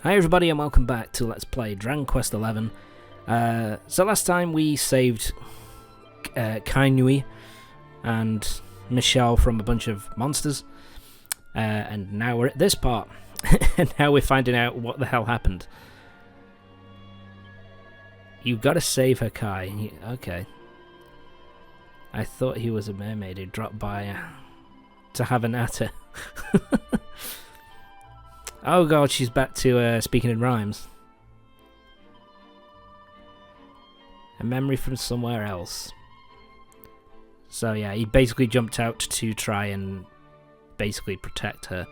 Hi everybody and welcome back to Let's Play Dragon Quest XI. So last time we saved Kainui and Michelle from a bunch of monsters, and now we're at this part, and now we're finding out what the hell happened. You've got to save her, Kai. Okay. I thought he was a mermaid who dropped by to have a natter. Oh god, she's back to speaking in rhymes. A memory from somewhere else. So yeah, he basically jumped out to try and basically protect her.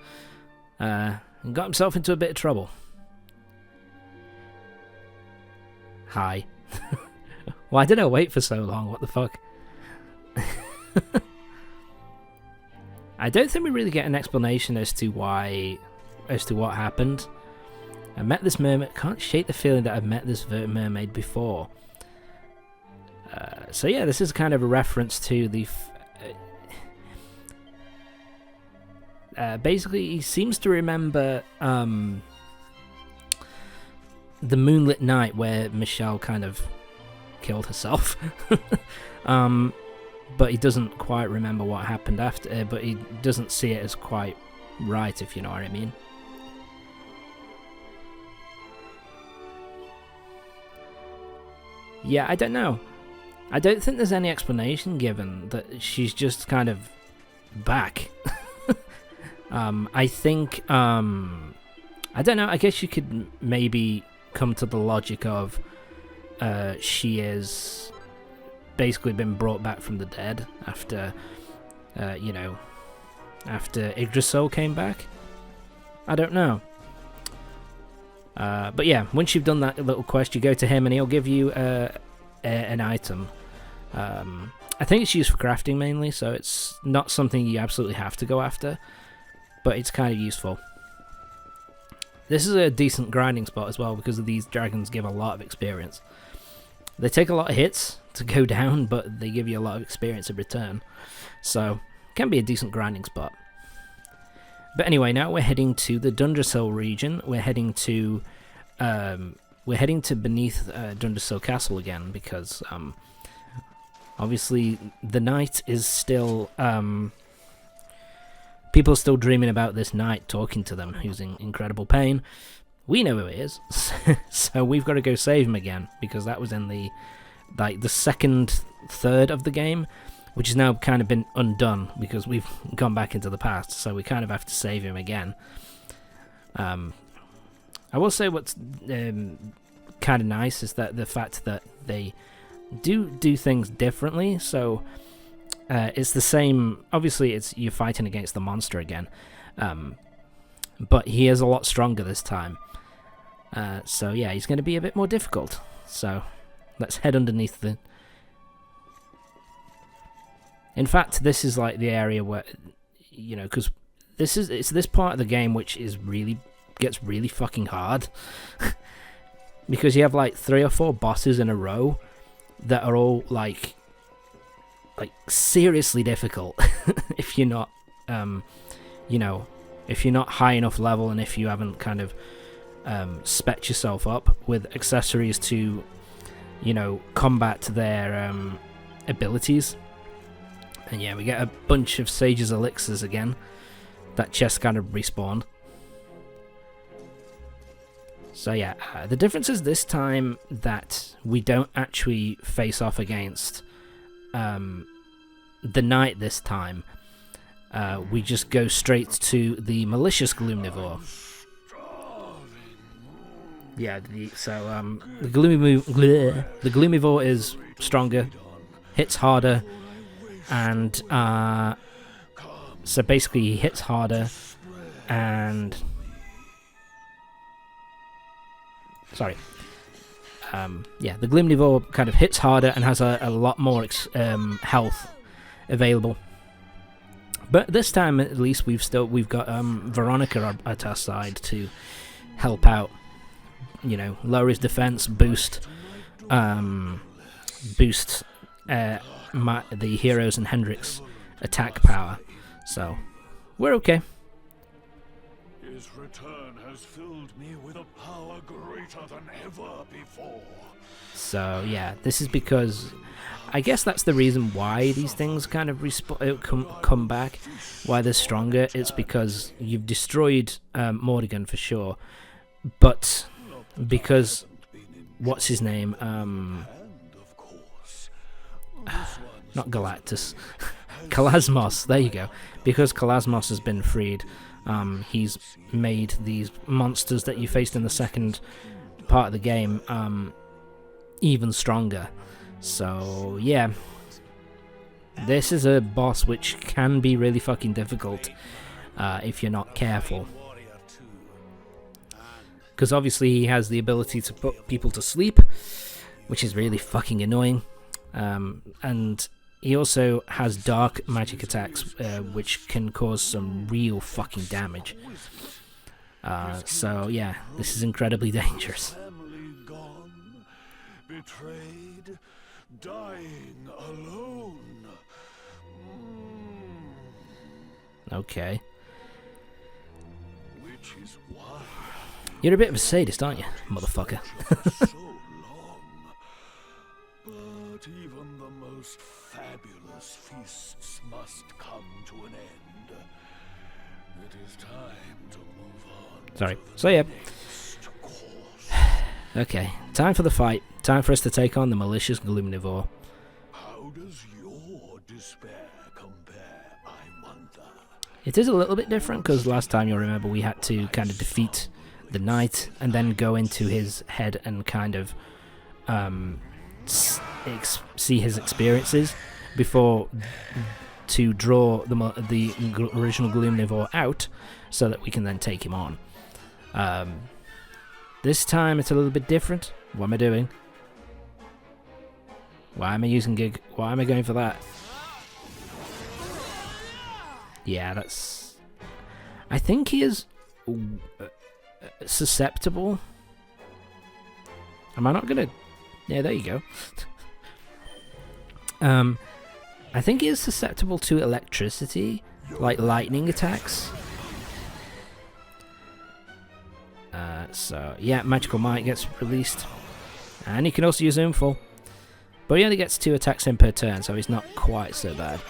And got himself into a bit of trouble. Hi. Why did I wait for so long? What the fuck? I don't think we really get an explanation as to what happened. I met this mermaid. Can't shake the feeling that I've met this mermaid before. So yeah, this is kind of a reference to the. Basically, he seems to remember the moonlit night where Michelle kind of killed herself. But he doesn't quite remember what happened after. But he doesn't see it as quite right, if you know what I mean. Yeah, I don't know. I don't think there's any explanation given that she's just kind of back. I think, I don't know, I guess you could maybe come to the logic of she is basically been brought back from the dead after, you know, after Yggdrasil came back. I don't know. But yeah, once you've done that little quest, you go to him and he'll give you an item. I think it's used for crafting mainly, so it's not something you absolutely have to go after, but it's kind of useful. This is a decent grinding spot as well, because these dragons give a lot of experience. They take a lot of hits to go down, but they give you a lot of experience in return, so it can be a decent grinding spot. But anyway, now we're heading to the Dundrasil region. We're heading to beneath Dundrasil Castle again, because obviously the night is still people are still dreaming about this knight talking to them, who's in incredible pain. We know who it is, so we've got to go save him again, because that was in the second third of the game, which has now kind of been undone because we've gone back into the past, so we kind of have to save him again. I will say what's kind of nice is that the fact that they do things differently. So it's the same. Obviously, you're fighting against the monster again, but he is a lot stronger this time. So yeah, he's going to be a bit more difficult. So let's head underneath the. In fact, this is like the area where, you know, because it's this part of the game which gets really fucking hard. Because you have like 3 or 4 bosses in a row that are all like seriously difficult. If you're not, you know, if you're not high enough level, and if you haven't kind of spec yourself up with accessories to, you know, combat their abilities. And yeah, we get a bunch of Sage's Elixirs again. That chest kind of respawned. So yeah, the difference is this time that we don't actually face off against the knight this time. We just go straight to the Malicious Gloomnivore. Yeah, the Gloomnivore is stronger, hits harder, and so basically he hits harder, and yeah, the Gloomnivore kind of hits harder and has a lot more health available. But this time, at least, we've got Veronica at our side to help out. You know, lower his defense, boost the heroes and Hendrik's attack power. So we're okay. His return has filled me with a power greater than ever before. So yeah, this is because I guess that's the reason why these things kind of come back, why they're stronger. It's because you've destroyed Morrigan for sure, but because what's his name? Not Galactus, Kalasmos. There you go. Because Kalasmos has been freed, he's made these monsters that you faced in the second part of the game even stronger. So yeah, this is a boss which can be really fucking difficult if you're not careful. Because obviously he has the ability to put people to sleep, which is really fucking annoying. And he also has dark magic attacks, which can cause some real fucking damage. So yeah, this is incredibly dangerous. Betrayed, dying alone. Okay. Which is why You're a bit of a sadist, aren't you, motherfucker? so long. But even the most fabulous feasts must come to an end. It is time to move on. Sorry. So yeah. Next course. Okay, time for the fight. Time for us to take on the Malicious Gloomnivore. How does your despair compare, I wonder? It is a little bit different because last time you'll remember we had to kind of defeat the knight and then go into his head and kind of see his experiences before to draw the original Gloomnivore out so that we can then take him on. This time it's a little bit different. What am I doing? Why am I using Gig? Why am I going for that? Yeah, that's... I think he is susceptible. Am I not gonna... Yeah, there you go. I think he is susceptible to electricity, like lightning attacks. So, yeah, Magical Might gets released. And he can also use Oomful. But he only gets 2 attacks in per turn, so he's not quite so bad.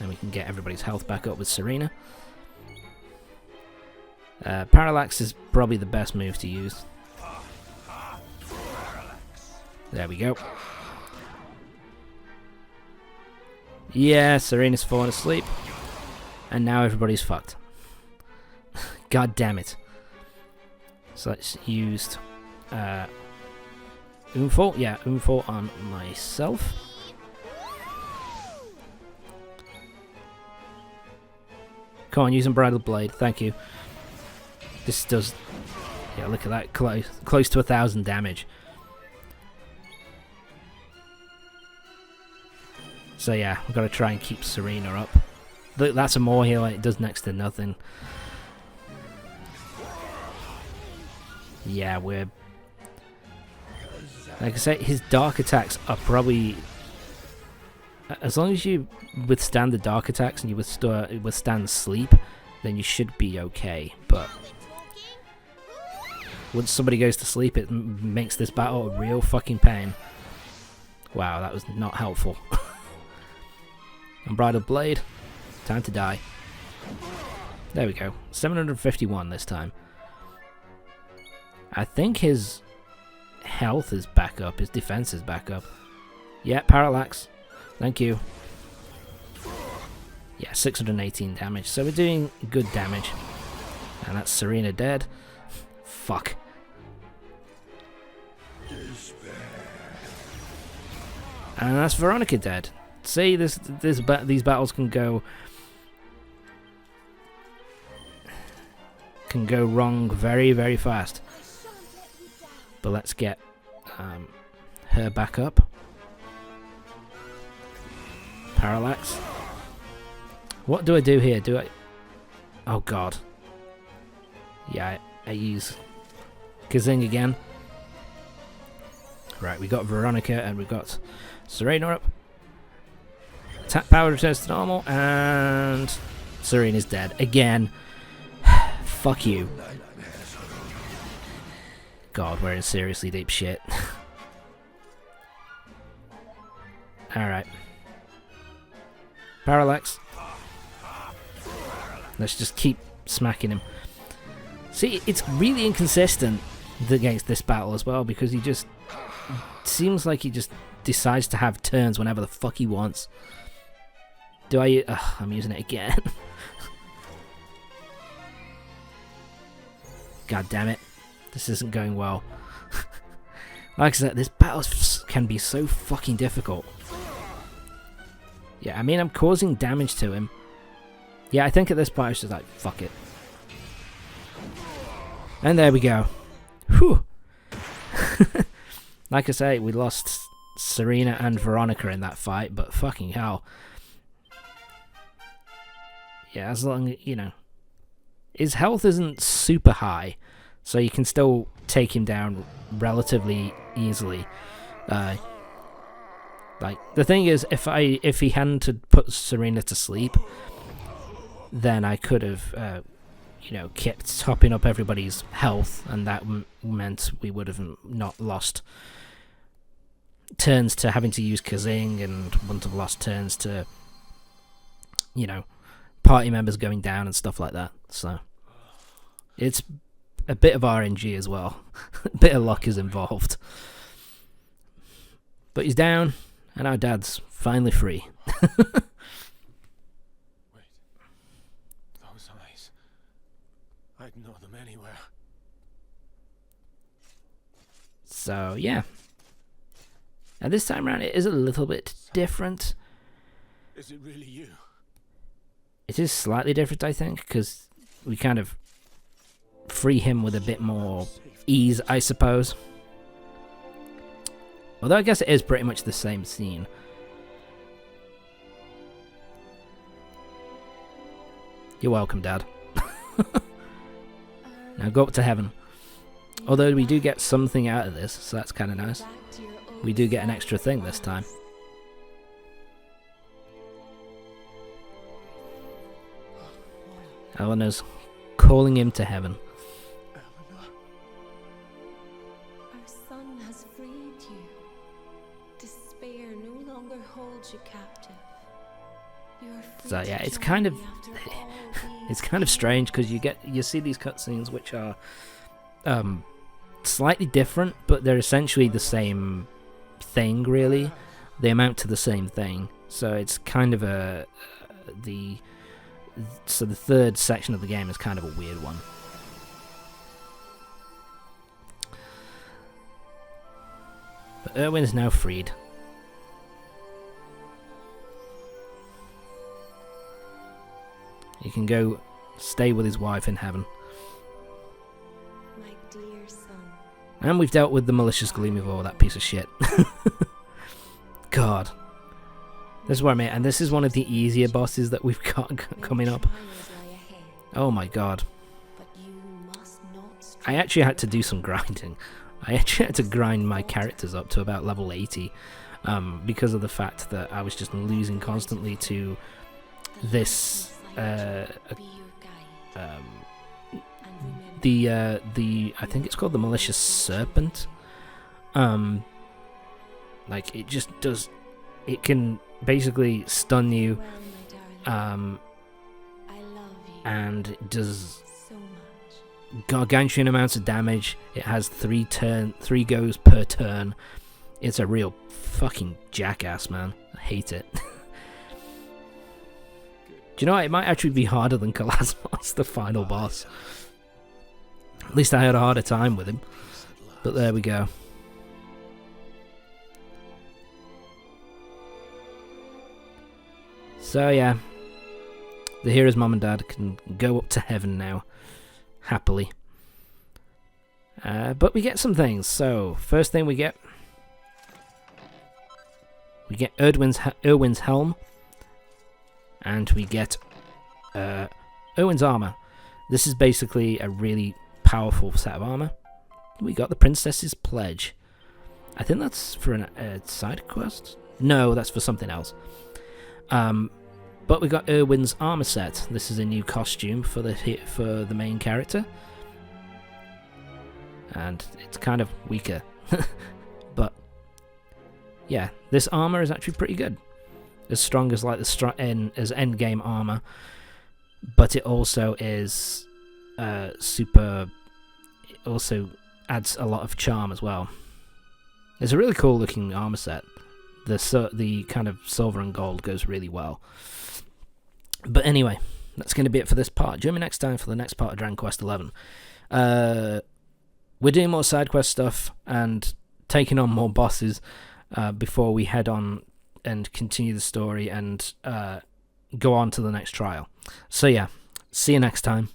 And we can get everybody's health back up with Serena. Parallax is probably the best move to use. There we go. Yeah, Serena's fallen asleep. And now everybody's fucked. God damn it. So let's use Oomful. Yeah, Oomful on myself. Come on, use Unbridled Blade. Thank you. This does... Yeah, look at that. Close to 1,000 damage. So yeah, we've got to try and keep Serena up. Look, that's a more heal. It does next to nothing. Yeah, we're... Like I say, his dark attacks are probably... As long as you withstand the dark attacks and you withstand sleep, then you should be okay. But once somebody goes to sleep, it makes this battle a real fucking pain. Wow, that was not helpful. Unbridled Blade. Time to die. There we go. 751 this time. I think his health is back up. His defense is back up. Yeah, Parallax. Thank you. Yeah, 618 damage. So we're doing good damage. And that's Serena dead. Fuck. And that's Veronica dead. See, these battles can go wrong very, very fast. But let's get her back up. Parallax. What do I do here? Do I... Oh god. Yeah, I use Kazing again. Right, we got Veronica and we've got Serena up. Attack power returns to normal and Serena's dead. Again. fuck you. God, we're in seriously deep shit. Alright. Parallax. Let's just keep smacking him. See, it's really inconsistent against this battle as well, because he just seems like he just decides to have turns whenever the fuck he wants. Do I... I'm using it again. God damn it. This isn't going well. Like I said, this battle can be so fucking difficult. Yeah, I mean, I'm causing damage to him. Yeah, I think at this point I was just like, fuck it. And there we go. Whew. Like I say, we lost Serena and Veronica in that fight, but fucking hell. Yeah, as long as, you know, his health isn't super high, so you can still take him down relatively easily. Like, the thing is, if he hadn't put Serena to sleep, then I could have, you know, kept topping up everybody's health, and that meant we would have not lost turns to having to use Kazing, and wouldn't have lost turns to, you know, party members going down and stuff like that. So it's a bit of RNG as well. A bit of luck is involved. But he's down, and our dad's finally free. Wait. Those eyes. I'd know them anywhere. So, yeah. And this time around, it is a little bit different. Is it really you? It is slightly different, I think, because we kind of free him with a bit more ease, I suppose. Although I guess it is pretty much the same scene. You're welcome, Dad. Now go up to heaven. Although we do get something out of this, so that's kind of nice. We do get an extra thing this time. Eleanor's calling him to heaven. Our son has freed you. Despair no longer holds you captive. You are free So yeah, to it's join kind of me after all it's these kind of strange because you see these cutscenes which are slightly different, but they're essentially the same thing. Really, they amount to the same thing. So it's kind of the third section of the game is kind of a weird one. But Erwin is now freed. He can go stay with his wife in heaven. my dear son. And we've dealt with the Malicious Gloomnivore, that piece of shit. God. This is what I mean, and this is one of the easier bosses that we've got coming up. Oh my god. I actually had to do some grinding. I actually had to grind my characters up to about level 80 because of the fact that I was just losing constantly to this I think it's called the Malicious Serpent. Like it just does, it can basically stun you, and it does gargantuan amounts of damage. It has 3 goes per turn. It's a real fucking jackass, man. I hate it. Do you know what? It might actually be harder than Kalasmos, the final boss. At least I had a harder time with him. But there we go. So yeah, the hero's mom and dad can go up to heaven now, happily. But we get some things. So first thing we get Erwin's helm, and we get Erwin's armor. This is basically a really powerful set of armor. We got the Princess's Pledge. I think that's for a side quest. No, that's for something else. But we got Erwin's armor set. This is a new costume for the main character, and it's kind of weaker. But yeah, this armor is actually pretty good. As strong as like as endgame armor, but it also is super. It also adds a lot of charm as well. It's a really cool looking armor set. The kind of silver and gold goes really well. But anyway, that's going to be it for this part. Join me next time for the next part of Dragon Quest XI. We're doing more side quest stuff and taking on more bosses before we head on and continue the story and go on to the next trial. So yeah, see you next time.